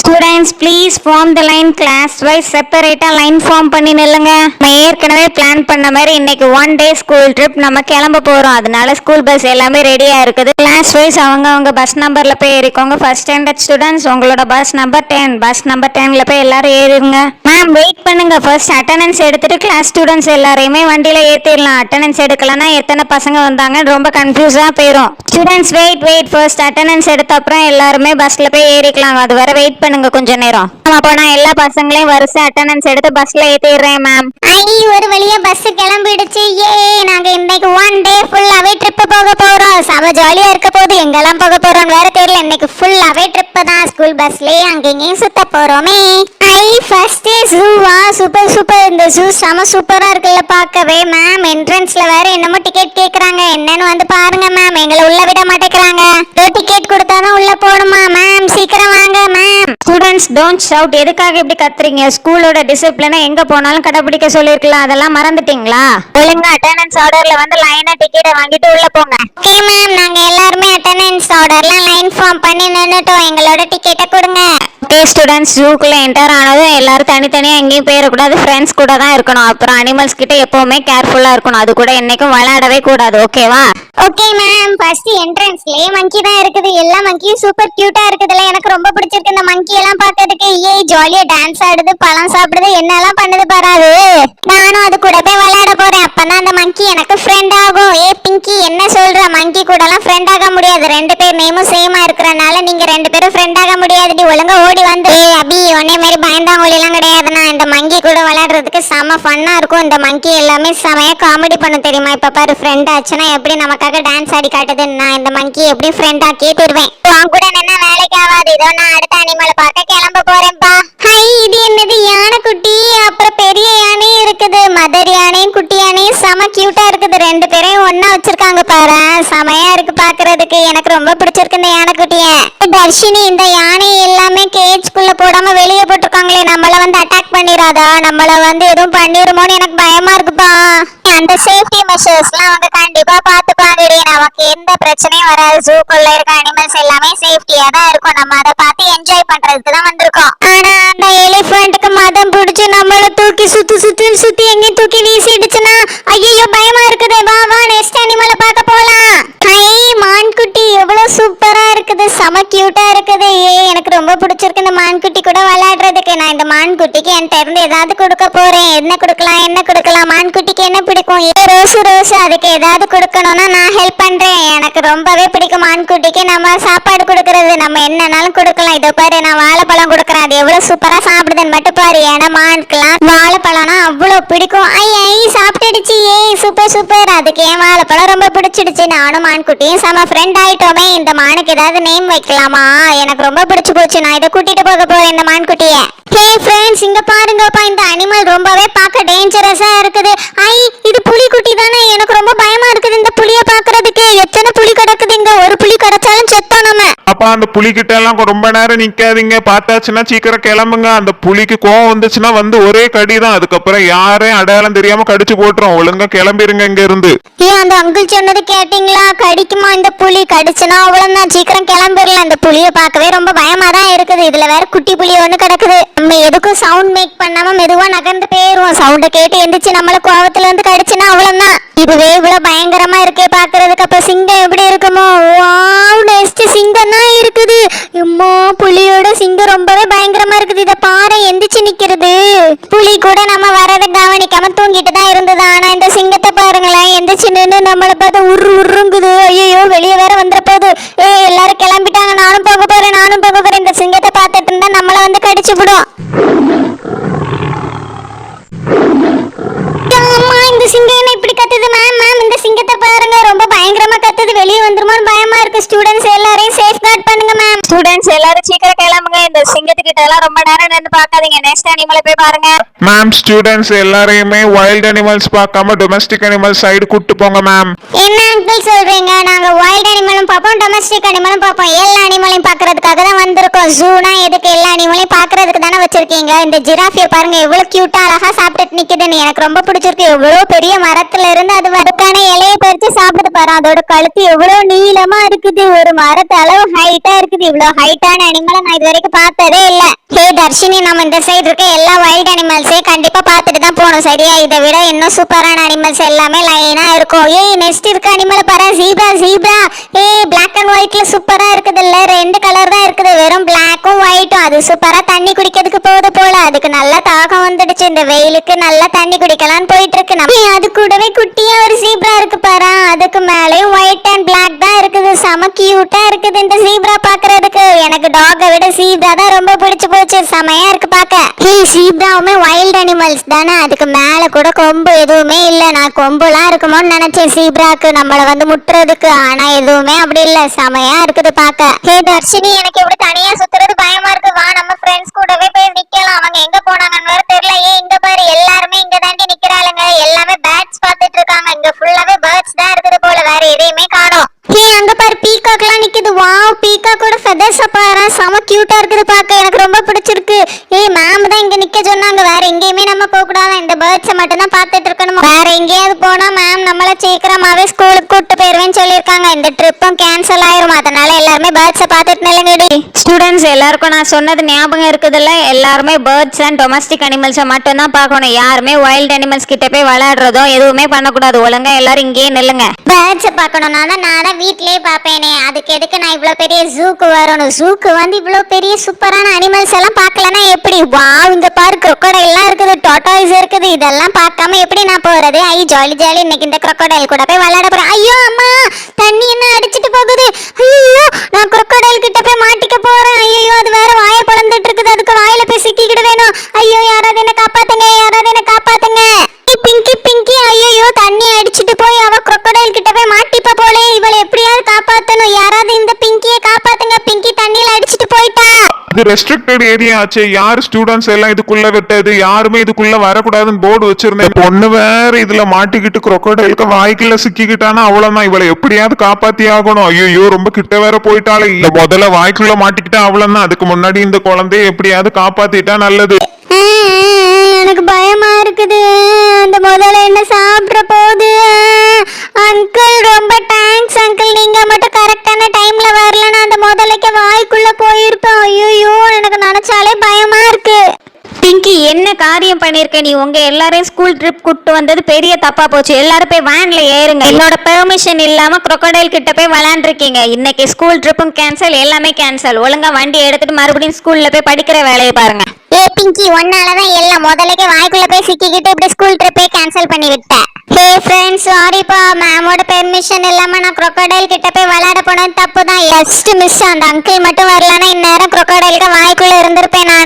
Students, please form the line class wise separate line form பண்ணி நில்லுங்க. நம்ம ஏற்கனவே பிளான் பண்ண மாதிரி இன்னைக்கு 1 day school trip நம்ம கிளம்ப போறோம். அதனால ஸ்கூல் பஸ் எல்லாமே ரெடியா இருக்குது. கிளாஸ் வைஸ் அவங்க பஸ் நம்பர்ல போய் ஏறிக்கோங்க. ஃபர்ஸ்ட் ஸ்டாண்டர்ட் ஸ்டூடெண்ட்ஸ் உங்களோட பஸ் நம்பர் 10. பஸ் நம்பர் 10ல போய் எல்லாரும் ஏறிடுங்க. மேம் வெயிட் பண்ணுங்க. ஃபர்ஸ்ட் அட்டெண்டன்ஸ் எடுத்துட்டு கிளாஸ் ஸ்டூடெண்ட்ஸ் எல்லாரையுமே வண்டியில ஏத்திடலாம். அட்டெண்டன்ஸ் எடுக்கலன்னா எத்தனை பசங்க வந்தாங்கன்னு ரொம்ப கன்ஃபியூஸா போயிடும். ஸ்டூடெண்ட்ஸ் வெயிட் ஃபர்ஸ்ட் அட்டெண்டன்ஸ் எடுத்த அப்புறம் எல்லாருமே பஸ்ல போய் ஏறிக்கலாம். அது வரை வெயிட் பண்ணுங்க கொஞ்ச நேரம். அப்போ நான் எல்லா பசங்களையும் வரிசை அட்டெண்டன்ஸ் எடுத்து பஸ்ல ஏத்திடுறேன் மேம். ஒரு வழியா பஸ் கிளம்பிடுச்சு. நாங்க இன்னைக்கு 1 day ஃபுல்லாவே ட்ரிப் போக போறோம். செம ஜாலியா இருக்க போது. எங்கெல்லாம் போக போறோம் வேற தெரியல. இன்னைக்கு ஃபுல்லாவே ட்ரிப் தான். ஸ்கூல் பஸ்லயே அங்கேயும் சுத்த போறோமே. ஃபர்ஸ்ட் டே ஜூவா? சூப்பர். இந்த ஜூ செம சூப்பரா இருக்குல்ல பார்க்கவே. மேம் என்ட்ரன்ஸ்ல வேற என்னமோ டிக்கெட் கேக்குறாங்க. என்னன்னு வந்து பாருங்க மேம். எங்களை உள்ள விட மாட்டேங்கிறாங்க. டிக்கெட் கொடுத்தாதான் உள்ள போகணுமா மேம்? சீக்கிரம் வாங்க மேம். Students don't shout. எதுக்காக இப்படி கத்துறீங்க? ஸ்கூலோட டிசிப்ளினை எங்க போனாலும் கடைபிடிக்க சொல்லிருக்கலாம். அதெல்லாம் மறந்துட்டீங்களா? ஒழுங்கா அட்டெண்டன்ஸ் ஆர்டர்ல வந்து லைனா டிக்கெட்டை வாங்கிட்டு உள்ள போங்க. Okay ma'am. நாங்க எல்லாரும் அட்டெண்டன்ஸ் ஆர்டர்ல லைன் ஃபார்ம் பண்ணி நின்னுட்டோம். எங்களோட டிக்கெட்டை கொடுங்க. ஓகே ஸ்டூடெண்ட்ஸ், ஜூக்குள்ள என்டர் ஆனதும் எல்லாரும் தனித்தனியா எங்கேயும் போயிடக்கூடாது. ஃப்ரெண்ட்ஸ் கூட தான் இருக்கணும். அப்புறம் அனிமல்ஸ் கிட்ட எப்பவுமே கேர்ஃபுல்லா இருக்கணும். அது கூட என்னைக்கும் விளையாடவே கூடாது. ஓகேவா? Okay ma'am. ஃபர்ஸ்ட் என்ட்ரன்ஸ்லயே மங்கி தான் இருக்குது. எல்லா மங்கியும் சூப்பர் கியூட்டா இருக்குதுல. எனக்கு ரொம்ப பிடிச்சிருக்கு இந்த மங்கி எல்லாம் பார்க்கிறதுக்கு. ஜாலியா டான்ஸ் ஆடுது, பழம் சாப்பிடுது, என்னெல்லாம் பண்ணுது பாராது. நானும் அது கூட போய் விளையாட போறேன். அப்பதான் அந்த மங்கி எனக்கு ஃப்ரெண்ட் ஆகும். பிங்கி என்ன சொல்ற? மங்கி கூட எல்லாம் ஃப்ரெண்ட் ஆக முடியாது. 2 பேர் நேமும் சேமா இருக்கறனால நீங்க 2 பேரும் ஃப்ரெண்ட் ஆக முடியாது. ஒழுங்கா ஓடி வந்து. அபி ஒன்னே மாதிரி பயந்தாங்கோலி எல்லாம் கிடையாதுண்ணா. இந்த மங்கி கூட விளையாடுறதுக்கு செம ஃபன்னா இருக்கும். இந்த மங்கி எல்லாமே செமையா காமெடி பண்ணும் தெரியுமா? இப்ப பாரு ஃப்ரெண்ட் ஆச்சுன்னா எப்படி நமக்காக டான்ஸ் ஆடி காட்டுது. நான் இந்த மங்கி எப்படி ஃப்ரெண்ட் ஆக்கியே தருவேன். அவங்க கூட நின்னா வேலைக்கு ஆகாது. இதோ நான் அடுத்த அனிமலை பார்க்க கிளம்ப போறேன்ப்பா. இது என்னது? யானை குட்டி. அப்புறம் பெரிய யானையும் இருக்குது. மதர் யானையும் குட்டி யானையும் செம கியூட்டா இருக்குது. 2 பேரையும் ஒன்னா வச்சிருக்காங்க பாரு. செமையா இருக்கு பாக்குறதுக்கு. எனக்கு ரொம்ப பிடிச்சிருக்கு இந்த யானை குட்டிய. தர்ஷினி, இந்த யானை எல்லாமே கேஜ்குள்ள போடாம வெளியே போட்டிருக்காங்களே. நம்மள வந்து அட்டாக் பண்ணிராதா? நம்மள வந்து எதுவும் பண்ணிருமோன்னு எனக்கு பயமா இருக்குப்பா. அந்த சேஃப்டி மெஷர்ஸ்லாம் அவங்க கண்டிப்பா பாத்துப்பாங்கடி. நமக்கு எந்த பிரச்சனையும் வராது. ஜூக்குள்ள இருக்க அனிமல்ஸ் எல்லாமே சேஃப்டியா தான் இருக்கும். நம்ம அதை பார்த்து என்ஜாய் பண்றதுக்கு தான் வந்திருக்கோம். ஆனா அந்த எலிஃபண்ட்க்கு மதம் பிடிச்சு நம்மள தூக்கி சுத்தி எங்கேயும் தூக்கி வீசிடுச்சுன்னா ஐயோ பயமா இருக்குது. வா நெக்ஸ்ட் அனிமலை பார்க்க போலாம். மான்குட்டி எவ்வளவு சூப்பரா இருக்குது. செம கியூட்டா இருக்குது. எனக்கு ரொம்ப பிடிச்சிருக்கு இந்த மான்குட்டி கூட விளையாடுறதுக்கு. நான் இந்த மான்குட்டிக்கு என்கிட்ட இருந்து ஏதாவது கொடுக்க போறேன். என்ன கொடுக்கலாம்? மான்குட்டிக்கு என்ன பிடிக்கும்? ரோஸ். அதுக்கு ஏதாவது கொடுக்கணும்னா நான் ஹெல்ப் பண்றேன். எனக்கு ரொம்பவே பிடிக்கும் மான்குட்டிக்கு நம்ம சாப்பாடு கொடுக்கறது. நம்ம என்னன்னாலும் கொடுக்கலாம். இதோ பாரு, நான் வாழைப்பழம் கொடுக்குறேன். அது எவ்வளவு சூப்பரா சாப்பிடுதுன்னு மட்டும் பாரு. ஏன்னா மான்கெல்லாம் வாழைப்பழம்னா அவ்வளவு பிடிக்கும். சாப்பிட்டுடுச்சு. சூப்பர். அதுக்கு ஏன் வாழைப்பழம் ரொம்ப பிடிச்சிடுச்சு. நானும் மான்குட்டியும் செம ஃப்ரெண்ட் ஆயிட்டோமே. இந்த மானுக்கு ஏதாவது நேம் வைக்கலாமா? எனக்கு ரொம்ப பிடிச்சு போச்சு. நான் இதை கூட்டிட்டு போக போறேன் இந்த மான்குட்டிய. ஃப்ரெண்ட்ஸ், இங்க பாருங்கப்பா. இந்த அனிமல் ரொம்பவே பார்க்க டேஞ்சரஸா இருக்குது. இது புலிக்குட்டி தானே? எனக்கு ரொம்ப பயமா இருக்குது இந்த புலிய பாக்குறதுக்கு. எத்தனை புலி கிடக்குது இங்க. ஒரு புலி கிடைச்சாலும் செத்தோம் நம்ம. அப்பா, அந்த புலிகிட்ட எல்லாம் ரொம்ப நேரம் நிக்காதீங்க. பார்த்தாச்சுன்னா சீக்கிரம் கிளம்புங்க. அந்த புலிக்கு கோவம் வந்துச்சுன்னா வந்து ஒரே கடிதான். அதுக்கப்புறம் யாரையும் அடையாளம் தெரியாம கடிச்சு போட்டுரும். ஒழுங்கா கிளம்பிருங்க இங்க இருந்து. அந்த அங்கிள் சொன்னது கேட்டீங்களா? கடிக்குமா இந்த புலி? கடிச்சுனா அவ்வளவுதான். சீக்கிரம் கிளம்பிடலாம். இந்த புலிய பார்க்கவே ரொம்ப பயமா தான் இருக்குது. இதுல வேற குட்டி புலி ஒண்ணு கிடக்குது. நம்ம எதுக்கும் சவுண்ட் மேக் பண்ணாம மெதுவா நகர்ந்து போயிருவோம். சவுண்ட கேட்டு எந்திரிச்சு நம்மள கோவத்துல இருந்து கடிச்சுனா அவ்வளவுதான். இதுவே இவ்வளவு பயங்கரமா இருக்கே பாக்குறதுக்கு. அப்ப சிங்கம் எப்படி இருக்குமோ? நெக்ஸ்ட் சிங்கம் தான் இருக்குது. அம்மா, புலியோட சிங்கம் ரொம்பவே பயங்கரமா இருக்குது. இத பாரு, எந்திரிச்சு நிக்கிறது. புலி கூட நம்ம வரதை கவனிக்காம தூங்கிட்டு தான் இருந்தது. ஆனா இந்த சிங்கத்தை பாருங்களேன், எந்திரிச்சு நின்று நம்மள பார்த்து உருங்குது. ஐயோ, வெளியே வேற வந்துட போகுது. எல்லாரும் கிளம்பிட்டாங்க. நானும் போக போறேன். இந்த சிங்கத்தை பார்த்துட்டு இருந்தா நம்மள வந்து கடிச்சு விடும். இந்த சிங்கம் என்ன இப்படி கத்துது? மேம் இந்த சிங்கத்தை பாருங்க, ரொம்ப பயங்கரமா கத்துது. வெளியே வந்துருமோன்னு பயமா இருக்கு. ஸ்டூடெண்ட்ஸ் எல்லாரையும் சேஃப் கார்ட் பண்ணுங்க மேம். ஸ்டூடெண்ட்ஸ் எல்லாரும் சீக்கிரம் கிளம்புங்க. இந்த சிங்கத்துக்கிட்ட எல்லாம் ரொம்ப நேரம் நின்று பார்க்காதீங்க. நெக்ஸ்ட் அனிமலை போய் பாருங்க. மேம், ஸ்டூடெண்ட்ஸ் எல்லாரையுமே வைல்ட் அனிமல்ஸ் பார்க்காம டொமஸ்டிக் அனிமல் சைடு கூட்டு போங்க மேம். என்ன அங்கிள் சொல்றீங்க? நாங்க வைல்ட் அனிமலும் பார்ப்போம், டொமஸ்டிக் அனிமலும் பார்ப்போம். எல்லா அனிமலையும் பார்க்கிறதுக்காக தான் வந்திருக்கோம். ஜூனா எதுக்கு? எல்லா அனிமலையும் பார்க்கிறதுக்கு தானே வச்சிருக்கீங்க. இந்த ஜிராஃபியை பாருங்க, எவ்வளவு கியூட்டா அழகா சாப்பிட்டுட்டு நிக்குதுன்னு. எனக்கு ரொம்ப பிடிச்சிருக்கு. எவ்வளவு பெரிய மரத்துல இருந்து அது வறுக்கான இலையை பறிச்சு சாப்பிட்டு பாரு. அதோட கழுத்து எவ்வளவு நீளமா இருக்குது. ஒரு மரத்தை அளவு ஹைட்டா இருக்குது. இவ்வளவு ஹைட்டான அனிமலை நான் இது வரைக்கும் பார்த்ததே இல்ல. ஹே தர்ஷினி, நம்ம இந்த சைடு இருக்க எல்லா வைல்ட் அனிமல்ஸையும் கண்டிப்பா பார்த்துட்டு தான் போகணும், சரியா? இதை விட இன்னும் சூப்பரான அனிமல்ஸ் எல்லாமே லைனா இருக்கும். ஏய், நெக்ஸ்ட் இருக்க அனிமலை பாரு, ஜீப்ரா ஜீப்ரா. ஏய், பிளாக் அண்ட் ஒயிட்ல சூப்பரா இருக்குது இல்ல? 2 கலர் தான் இருக்குது, வெறும் பிளாக்கும் ஒயிட்டும். அது சூப்பரா தண்ணி குடிக்கிறதுக்கு போகுது போல. அதுக்கு நல்ல தாகம் வந்துடுச்சு, இந்த வெயிலுக்கு நல்லா தண்ணி குடிக்கலாம்னு போயிட்டு இருக்கு. அது கூடவே குட்டியா ஒரு ஜீப்ரா இருக்கு பாரு, அதுக்கு மேலேயும் ஒயிட் அண்ட் பிளாக் தான் இருக்குது. செம கியூட்டா இருக்குது இந்த ஜீப்ரா பாக்குறதுக்கு. எனக்கு டாகை விட ஜீப்ரா தான் ரொம்ப பிடிச்சு போச்சு, செமையா இருக்கு பாக்க. ஜீப்ராவுமே வைல்ட் அனிமல்ஸ் தானே, அதுக்கு மேல கூட கொம்பு எதுவுமே இல்ல. நான் கொம்புலாம் இருக்குமோன்னு நினைச்சேன் ஜீப்ராக்கு, நம்மள வந்து முட்டுறதுக்கு. ஆனா எதுவுமே அப்படி இல்ல, செமையா இருக்குது பாக்க. ஹே தர்ஷினி, எனக்கு இப்படி தனியா சுத்துறது பயமா இருக்கு. வா, நம்ம ஃப்ரெண்ட்ஸ் கூடவே போய் நிக்கலாம். அவங்க எங்க போனாங்கன்னு வேற தெரியல. ஏன் இங்க பாரு, எல்லாருமே இங்க தாண்டி நிக்கிறாளுங்க. எல்லாமே பேர்ட்ஸ் பார்த்துட்டு இருக்காங்க. இங்க ஃபுல்லாவே பேர்ட்ஸ் தான் இருக்குது போல, வேற எதையுமே காணோம். ஏய், அங்க பாரு பீகாக்லாம் நிக்குது. வாவ், பீகாக்கோட ஃபெதர்ஸ் பாரு, செம கியூட்டா இருக்குது பாக்க. எனக்கு ரொம்ப பிடிச்சிருக்கு. ஏய், மேம் தான் இங்க நிக்க சொன்னாங்க. வேற எங்கேயுமே நம்ம போக கூடாது, இந்த பேர்ட்ஸை மட்டும் தான் பார்த்துட்டு இருக்கணும். வேற எங்கேயாவது போனா மேம் நம்மள சீக்கிரமாவே ஸ்கூலுக்கு கூட்டு போயிருவேன்னு சொல்லியிருக்காங்க. இந்த ட்ரிப்பும் கேன்சல் ஆயிரும். அதனால எல்லாருமே பேர்ட்ஸை பார்த்துட்டு நில்லுங்கடி. ஸ்டூடெண்ட்ஸ் எல்லாருக்கும் நான் சொன்னது ஞாபகம் இருக்குதுல்ல? எல்லாருமே பேர்ட்ஸ் அண்ட் டொமஸ்டிக் அனிமல்ஸை மட்டும் தான் பார்க்கணும். யாருமே வைல்ட் அனிமல்ஸ் கிட்ட போய் விளையாடுறதோ எதுவுமே பண்ணக்கூடாது. ஒழுங்கா எல்லாரும் இங்கேயே நில்லுங்க. பேர்ட்ஸை பார்க்கணும்னா நான் தான் வீட்லயே பார்ப்பேனே, அதுக்கு எதுக்கு நான் இவ்வளவு பெரிய ஜூக்கு வரணும்? ஜூக்கு வந்து இவ்வளவு பெரிய சூப்பரான அனிமல்ஸ் எல்லாம் பார்க்கலன்னா எப்படி? வாவ், இங்க பாரு, crocodile எல்லாம் இருக்குது, டாட்டாய்ஸ் இருக்குது. இதெல்லாம் பார்க்காம எப்படி நான் போறது? ஐ ஜாலி ஜாலி, இன்னைக்கு இந்த crocodile கூட போய் விளையாட போறேன். ஐயோ அம்மா, தண்ணி என்ன அடிச்சிட்டு போகுது. ஐயோ, நான் crocodile கிட்ட போய் மாட்டிக்க போறேன். ஐயோ, அது வேற வாயை பொளந்துட்டு இருக்குது, அதுக்கு வாயில போய் சிக்கிக்கிட வேணும். ஐயோ, யாராவது என்ன காப்பாத்துங்க, யாராவது என்ன காப்பாத்துங்க. பிங்கி பிங்கி, ஐயோ, தண்ணி அடிச்சிட்டு போய் அவ crocodile கிட்ட போய் மாட்டிப்பா போலே. இவளை எப்படியாவது காப்பாத்தணும். யாராவது இந்த பிங்கியை காப்பாத்துங்க, பிங்கி தண்ணியில அடிச்சிட்டு போயிட்டா. இது ரெஸ்ட்ரிக்டட் ஏரியா ஆச்சு. யார் ஸ்டூடெண்ட்ஸ் எல்லாம் இதுக்குள்ள விட்டது? யாருமே இதுக்குள்ள வரக்கூடாதுன்னு போர்டு வச்சிருந்தேன். பொண்ணு வேற இதுல மாட்டிக்கிட்டு crocodileக்கு வாய்க்குள்ள சிக்கிக்கிட்டானா அவ்வளவுதான். இவளை எப்படியாவது காப்பாத்தி ஆகணும். ஐயோ, ரொம்ப கிட்ட வேற போயிட்டாலே. இந்த முதல்ல வாய்க்குள்ள மாட்டிக்கிட்டா அவ்வளவுதான். அதுக்கு முன்னாடி இந்த குழந்தைய எப்படியாவது காப்பாத்திட்டா நல்லது. எனக்கு பயமா இருக்குது. அந்த முதல்ல என்ன சாப்பிட போகுது. அங்கிள், ரொம்ப தேங்க்ஸ் அங்கிள். நீங்க மட்டும் கரெக்டான டைம்ல வரலன்னா அந்த முதலைக்கு வாய்க்குள்ள போயிருப்பேன். ஐயோ, எனக்கு நினைச்சாலே பயமா இருக்கு. பிங்கி, என்ன காரியம் பண்ணிருக்க நீ? உங்க எல்லாரையும் ஸ்கூல் ட்ரிப் கூட்டு வந்தது பெரிய தப்பா போச்சு. எல்லாரும் போய் வேன்ல ஏறுங்க. என்னோட பெர்மிஷன் இல்லாம crocodile கிட்ட போய் விளையாண்டுருக்கீங்க. இன்னைக்கு ஸ்கூல் ட்ரிப்பும் கேன்சல், எல்லாமே கேன்சல். ஒழுங்கா வண்டி எடுத்துட்டு மறுபடியும் ஸ்கூல்ல போய் படிக்கிற வேலையை பாருங்க. ஏ பிங்கி, ஒன்னாலதான் எல்லாம் முதலைக்கு வாய்க்குள்ள போய் சிக்கிக்கிட்டு இப்படி ஸ்கூல் ட்ரிப்பே கேன்சல் பண்ணி விட்டேன். ஹே ஃப்ரெண்ட்ஸ், சாரிப்பா, மேமோட பெர்மிஷன் இல்லாம நான் crocodile கிட்ட போய் விளையாட போனது தப்பு தான். Just miss. அந்த அங்கிள் மட்டும் வரலன்னா இந்நேரம் crocodileக்கு வாய்க்குள்ள இருந்திருப்பேன் நான்.